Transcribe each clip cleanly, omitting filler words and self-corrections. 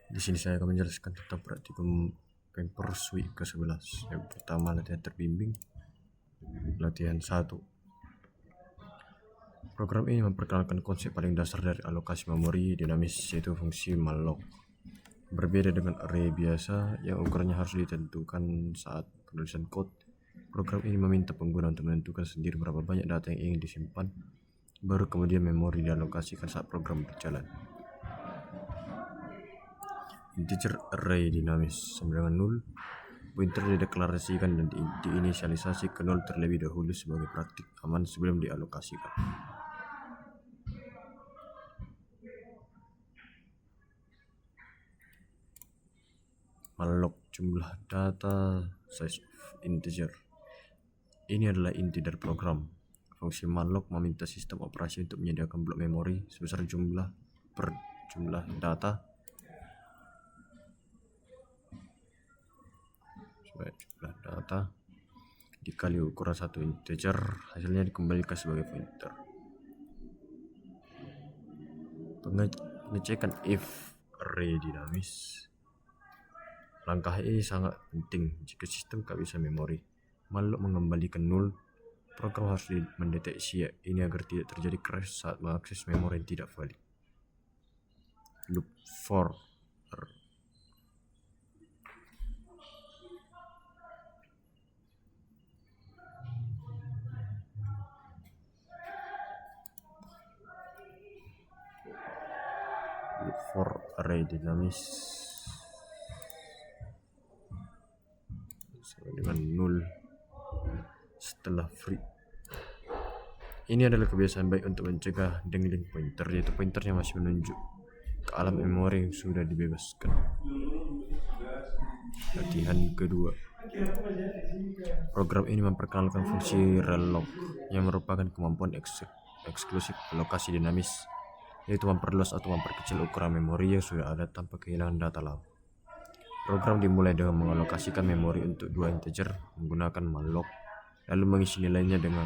Di sini saya akan menjelaskan tentang praktikum Pampers Week ke-11. Yang pertama, latihan terbimbing. Latihan 1. Program ini memperkenalkan konsep paling dasar dari alokasi memori dinamis, yaitu fungsi malloc. Berbeda dengan array biasa yang ukurannya harus ditentukan saat penulisan code, program ini meminta pengguna untuk menentukan sendiri berapa banyak data yang ingin disimpan, baru kemudian memori dialokasikan saat program berjalan. Integer array dinamis sama dengan null. Pointer dideklarasikan dan diinisialisasi ke nol terlebih dahulu sebagai praktik aman sebelum dialokasikan. Malloc jumlah data size of integer. Ini adalah inti dari program. Fungsi malloc meminta sistem operasi untuk menyediakan blok memori sebesar jumlah data dikali ukuran satu integer, hasilnya dikembalikan sebagai pointer. Pengecekan if array dinamis. Langkah ini sangat penting jika sistem tak bisa memori. Malloc mengembalikan null. Program harus mendeteksi ini agar tidak terjadi crash saat mengakses memori yang tidak valid. Loop for array dinamis sama dengan null setelah free. Ini adalah kebiasaan baik untuk mencegah dangling pointer, yaitu pointernya masih menunjuk ke alam memori yang sudah dibebaskan. Latihan kedua. Program ini memperkenalkan fungsi relloc yang merupakan kemampuan eksklusif alokasi dinamis, yaitu memperluas atau memperkecil ukuran memori yang sudah ada tanpa kehilangan data lama. Program dimulai dengan mengalokasikan memori untuk 2 integer menggunakan malloc, lalu mengisi nilainya dengan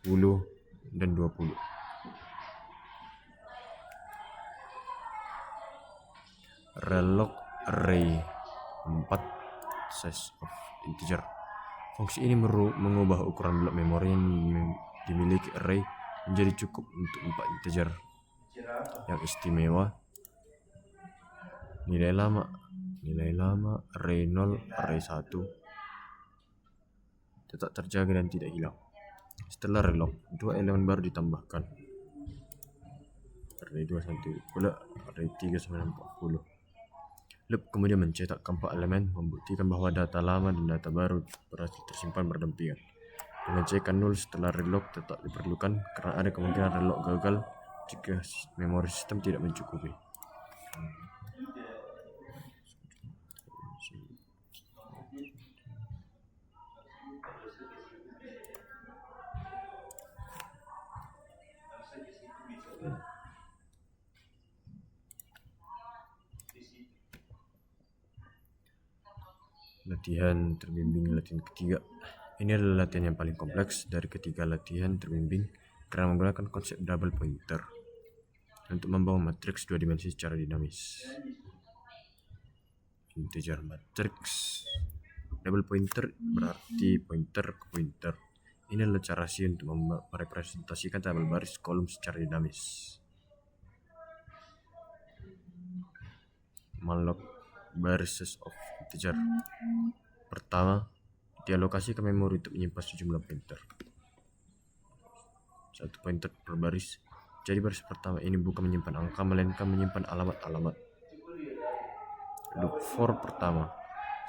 10 dan 20. Relloc array 4 size of integer. Fungsi ini mengubah ukuran blok memori yang dimiliki array menjadi cukup untuk 4 integer yang istimewa. Nilai lama, array 0, array 1 tetap terjaga dan tidak hilang. Setelah relloc, 2 elemen baru ditambahkan. Array 2 sampai pula array 3 sampai 40. Loop kemudian mencetak 4 elemen, membuktikan bahwa data lama dan data baru berhasil tersimpan berdampingan. Pengecekan null setelah relloc tetap diperlukan karena ada kemungkinan relloc gagal jika memori sistem tidak mencukupi. Latihan terbimbing latihan ketiga. Ini adalah latihan yang paling kompleks dari ketiga latihan terbimbing karena menggunakan konsep double pointer untuk membangun matriks 2 dimensi secara dinamis. Integer matrix. Double pointer berarti pointer ke pointer. Ini adalah cara C untuk merepresentasikan tabel baris kolom secara dinamis. Malloc baris of integer. Pertama, dialokasi ke memori untuk menyimpan sejumlah pointer. 1 pointer per baris. Jadi baris pertama ini bukan menyimpan angka, melainkan menyimpan alamat-alamat. Loop for pertama.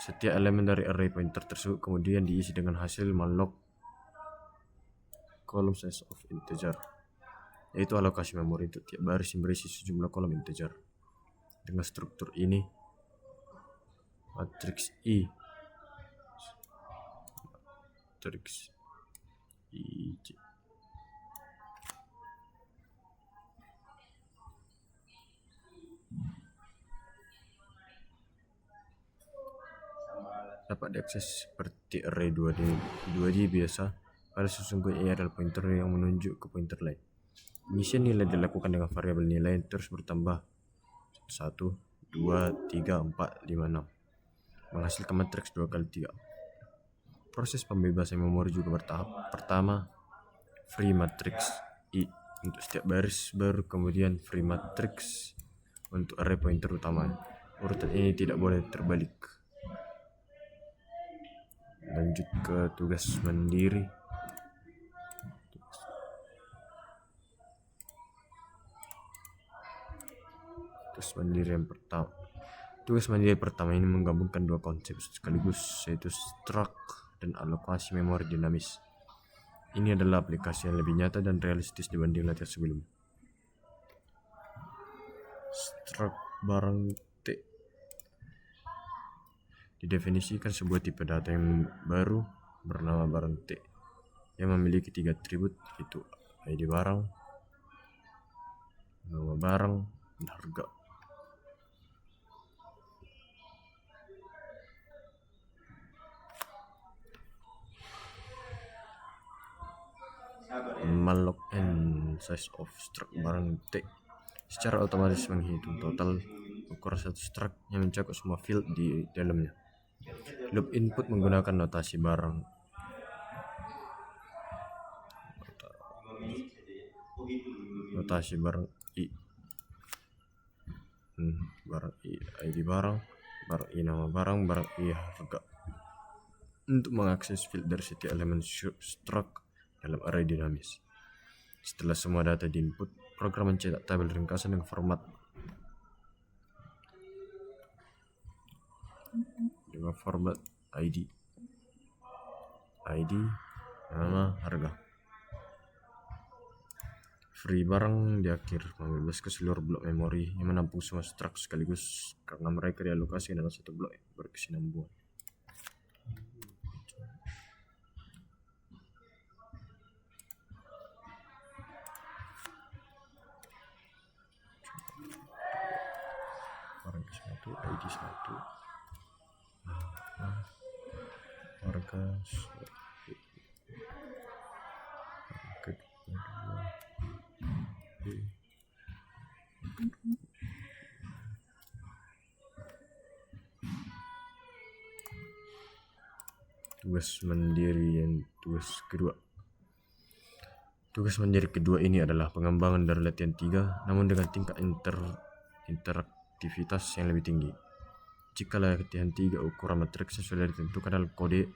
Setiap elemen dari array pointer tersebut kemudian diisi dengan hasil malloc column size of integer, yaitu alokasi memori untuk tiap baris yang berisi sejumlah kolom integer. Dengan struktur ini, matriks I dapat diakses seperti array 2D biasa, pada sesungguhnya ia adalah pointer yang menunjuk ke pointer lain. Pengisian nilai dilakukan dengan variabel nilai terus bertambah 1, 2, 2, 3, 4, 5, 6 menghasilkan matriks 2 kali 3. Proses pembebasan memori juga bertahap. Pertama, free matrix I untuk setiap baris, baru kemudian free matrix untuk array pointer utama. Urutan ini tidak boleh terbalik. Lanjut ke tugas mandiri. Tugas mandiri pertama ini menggabungkan dua konsep sekaligus, yaitu struct dan alokasi memori dinamis. Ini adalah aplikasi yang lebih nyata dan realistis dibanding latihan sebelum. Struct barang T didefinisikan sebuah tipe data yang baru bernama barang T yang memiliki 3 atribut, yaitu ID barang, nama barang, dan harga. Malloc and size of struct barang T secara otomatis menghitung total ukuran satu struct yang mencakup semua field di dalamnya. Loop input menggunakan notasi barang I. Barang I ID barang, barang I nama barang, barang I harga. Untuk mengakses field dari setiap elemen struct dalam array dinamis. Setelah semua data diinput, program mencetak tabel ringkasan dengan format ID, nama, harga. Free barang di akhir membebaskan seluruh blok memori yang menampung semua struct sekaligus karena mereka dialokasi dalam satu blok yang berkesinambungan. Barang satu, ID satu, harga satu, harga dua. Tugas mandiri yang tugas mandiri kedua ini adalah pengembangan dari latihan 3 namun dengan tingkat interaktivitas yang lebih tinggi. Jika latihan 3 ukuran matriksnya sudah ditentukan dalam kode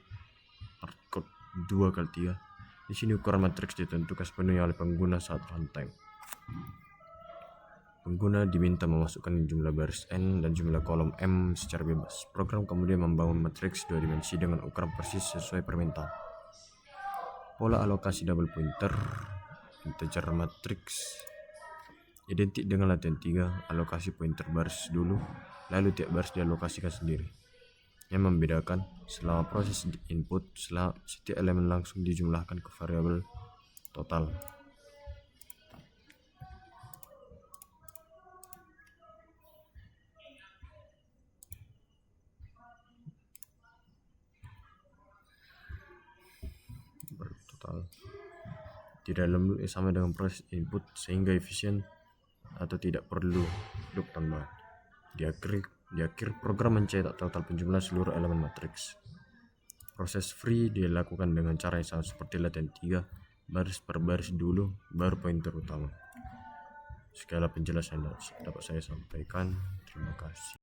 hardcode 2 kali 3, di sini ukuran matriks ditentukan sepenuhnya oleh pengguna saat runtime. Pengguna diminta memasukkan jumlah baris n dan jumlah kolom m secara bebas. Program kemudian membangun matriks 2 dimensi dengan ukuran persis sesuai permintaan. Pola alokasi double pointer integer matriks identik dengan latihan 3. Alokasi pointer baris dulu, lalu tiap baris dialokasikan sendiri. Yang membedakan, selama proses input, setiap elemen langsung dijumlahkan ke variabel total. Di dalam loop sama dengan proses input sehingga efisien atau tidak perlu loop tambahan. Di akhir program mencetak total penjumlahan seluruh elemen matriks. Proses free dilakukan dengan cara yang sama seperti latihan 3, baris per baris dulu, baru pointer utama. Segala penjelasan dapat saya sampaikan. Terima kasih.